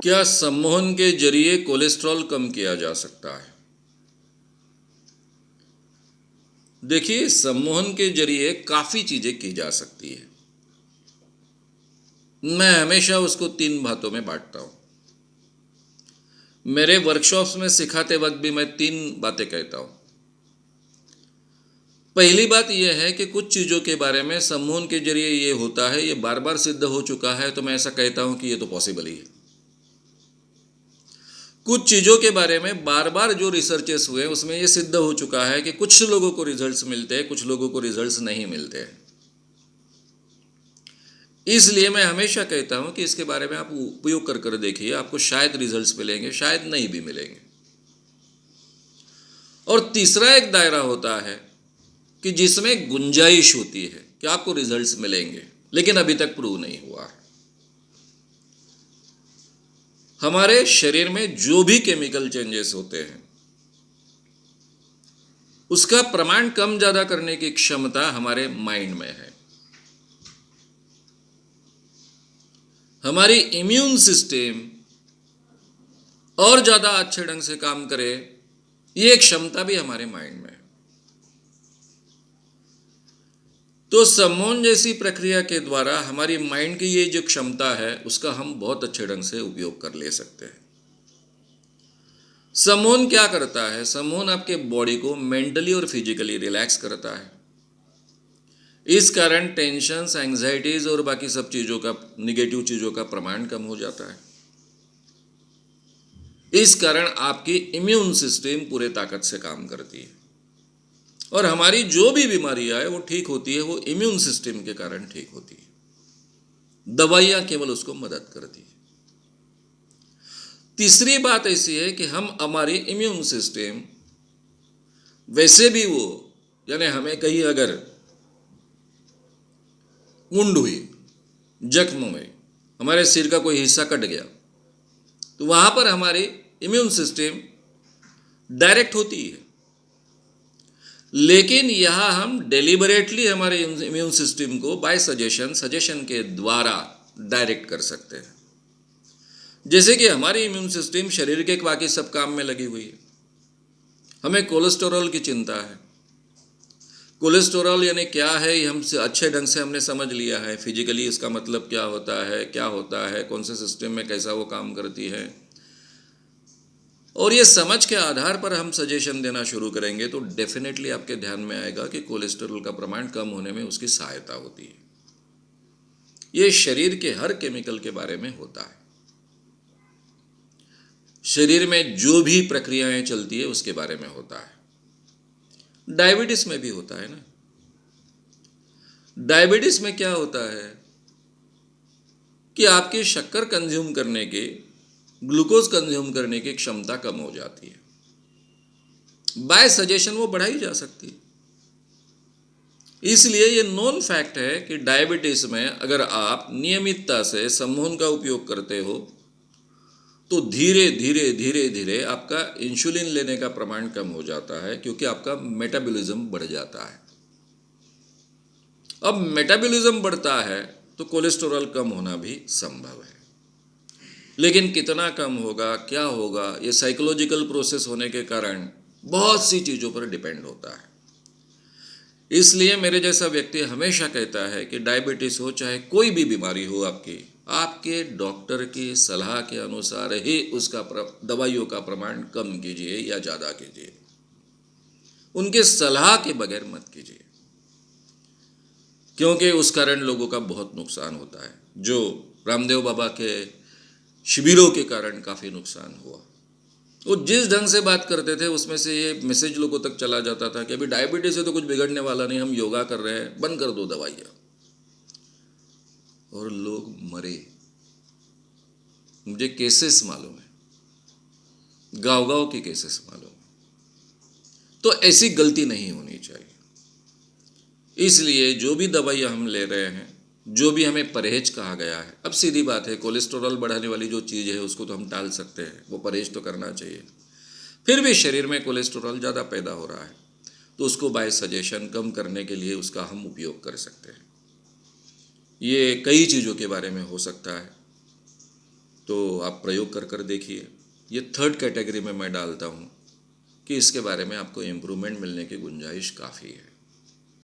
क्या सम्मोहन के जरिए कोलेस्ट्रॉल कम किया जा सकता है? देखिए, सम्मोहन के जरिए काफ़ी चीज़ें की जा सकती है। मैं हमेशा उसको 3 बातों में बाँटता हूँ। मेरे वर्कशॉप्स में सिखाते वक़्त भी मैं 3 बातें कहता हूँ। पहली बात यह है कि कुछ चीज़ों के बारे में सम्मोहन के जरिए ये होता है, ये बार-बार सिद्ध हो चुका है, तो मैं ऐसा कहता हूँ कि ये तो पॉसिबल ही है। कुछ चीज़ों के बारे में बार-बार जो रिसर्चेस हुए, उसमें ये सिद्ध हो चुका है कि कुछ लोगों को रिजल्ट्स मिलते हैं, कुछ लोगों को रिजल्ट्स नहीं मिलते हैं। इसलिए मैं हमेशा कहता हूं कि इसके बारे में आप उपयोग कर कर देखिए, आपको शायद रिजल्ट्स मिलेंगे, शायद नहीं भी मिलेंगे। और तीसरा एक दायरा होता है कि जिसमें गुंजाइश होती है कि आपको रिजल्ट्स मिलेंगे, लेकिन अभी तक प्रूव नहीं हुआ है। हमारे शरीर में जो भी केमिकल चेंजेस होते हैं, उसका प्रमाण कम ज़्यादा करने की क्षमता हमारे माइंड में है। हमारी इम्यून सिस्टम और ज़्यादा अच्छे ढंग से काम करे, ये क्षमता भी हमारे माइंड में है। तो सम्मोहन जैसी प्रक्रिया के द्वारा हमारी माइंड की ये जो क्षमता है, उसका हम बहुत अच्छे ढंग से उपयोग कर ले सकते हैं। सम्मोहन क्या करता है? सम्मोहन आपके बॉडी को मेंटली और फिजिकली रिलैक्स करता है। इस कारण टेंशन्स, एंग्जाइटीज और बाकी सब चीज़ों का, निगेटिव चीज़ों का प्रमाण कम हो जाता है। इस कारण आपकी इम्यून सिस्टम पूरे ताकत से काम करती है और हमारी जो भी बीमारियां है वो ठीक होती है, वो इम्यून सिस्टम के कारण ठीक होती है। दवाइयां केवल उसको मदद करती है। तीसरी बात ऐसी है कि हम हमारी इम्यून सिस्टम वैसे भी वो, यानी हमें कहीं अगर वुंड हुई, जख्म में हमारे सिर का कोई हिस्सा कट गया, तो वहां पर हमारी इम्यून सिस्टम डायरेक्ट होती है। लेकिन यहाँ हम डेलिबरेटली हमारे इम्यून सिस्टम को बाय सजेशन के द्वारा डायरेक्ट कर सकते हैं। जैसे कि हमारी इम्यून सिस्टम शरीर के बाकी सब काम में लगी हुई है। हमें कोलेस्टेरॉल की चिंता है। कोलेस्टेरॉल यानी क्या है, ये हमसे अच्छे ढंग से हमने समझ लिया है। फिजिकली इसका मतलब क्या होता है, कौन से सिस्टम में कैसा वो काम करती है, और ये समझ के आधार पर हम सजेशन देना शुरू करेंगे तो डेफिनेटली आपके ध्यान में आएगा कि कोलेस्टेरॉल का प्रमाण कम होने में उसकी सहायता होती है। ये शरीर के हर केमिकल के बारे में होता है। शरीर में जो भी प्रक्रियाएं चलती है उसके बारे में होता है। डायबिटीज में भी होता है ना। डायबिटीज में क्या होता है कि आपकी शक्कर कंज्यूम करने की, ग्लूकोज कंज्यूम करने की क्षमता कम हो जाती है। बाय सजेशन वो बढ़ाई जा सकती है। इसलिए ये नोन फैक्ट है कि डायबिटीज में अगर आप नियमितता से सम्मोहन का उपयोग करते हो तो धीरे धीरे धीरे धीरे आपका इंसुलिन लेने का प्रमाण कम हो जाता है, क्योंकि आपका मेटाबॉलिज्म बढ़ जाता है। अब मेटाबॉलिज्म बढ़ता है तो कोलेस्टेरॉल कम होना भी संभव है। लेकिन कितना कम होगा, क्या होगा, ये साइकोलॉजिकल प्रोसेस होने के कारण बहुत सी चीज़ों पर डिपेंड होता है। इसलिए मेरे जैसा व्यक्ति हमेशा कहता है कि डायबिटीज़ हो चाहे कोई भी बीमारी हो आपकी, आपके डॉक्टर की सलाह के अनुसार ही उसका दवाइयों का प्रमाण कम कीजिए या ज़्यादा कीजिए। उनके सलाह के बगैर मत कीजिए, क्योंकि उस कारण लोगों का बहुत नुकसान होता है। जो रामदेव बाबा के शिविरों के कारण काफ़ी नुकसान हुआ। वो जिस ढंग से बात करते थे उसमें से ये मैसेज लोगों तक चला जाता था कि अभी डायबिटीज़ है तो कुछ बिगड़ने वाला नहीं, हम योगा कर रहे हैं, बंद कर दो दवाइयाँ। और लोग मरे। मुझे केसेस मालूम है, गांव-गांव के केसेस मालूम है। तो ऐसी गलती नहीं होनी चाहिए। इसलिए जो भी दवाइयाँ हम ले रहे हैं, जो भी हमें परहेज कहा गया है, अब सीधी बात है, कोलेस्ट्रॉल बढ़ाने वाली जो चीज़ है उसको तो हम टाल सकते हैं, वो परहेज तो करना चाहिए। फिर भी शरीर में कोलेस्ट्रॉल ज़्यादा पैदा हो रहा है तो उसको बाय सजेशन कम करने के लिए उसका हम उपयोग कर सकते हैं। ये कई चीज़ों के बारे में हो सकता है। तो आप प्रयोग कर कर देखिए। ये थर्ड कैटेगरी में मैं डालता हूँ कि इसके बारे में आपको इम्प्रूवमेंट मिलने की गुंजाइश काफ़ी है।